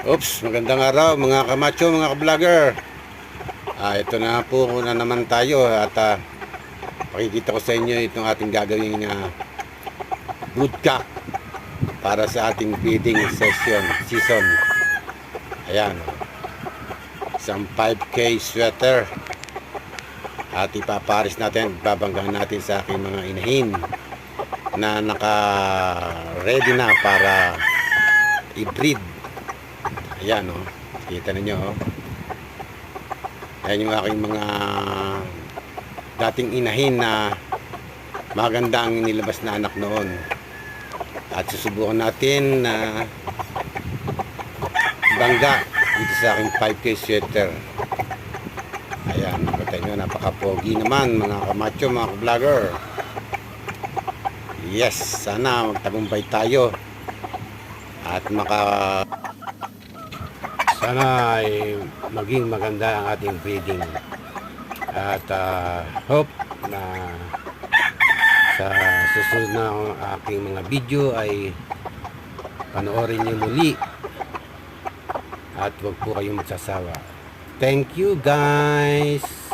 Oops, magandang araw mga kamacho, mga ka-vlogger. Ito na po na naman tayo at pakikita ko sa inyo itong ating gagawing broodcock para sa ating feeding season. Ayan, isang 5K sweater at ipaparis natin, babanggahan natin sa aking mga inahin na naka-ready na para i-breed. Ayan, oh. Kita ninyo, oh. Ayan yung aking mga dating inahin na maganda ang nilabas na anak noon. At susubukan natin na bangga dito sa aking 5K sweater. Ayan, nakita nyo, napaka-pogi naman mga kamacho, mga vlogger. Yes, sana magtagumpay tayo at sana ay maging maganda ang ating breeding at hope na sa susunod na aking mga video ay panoorin niyo muli at huwag po kayong magsasawa. Thank you guys.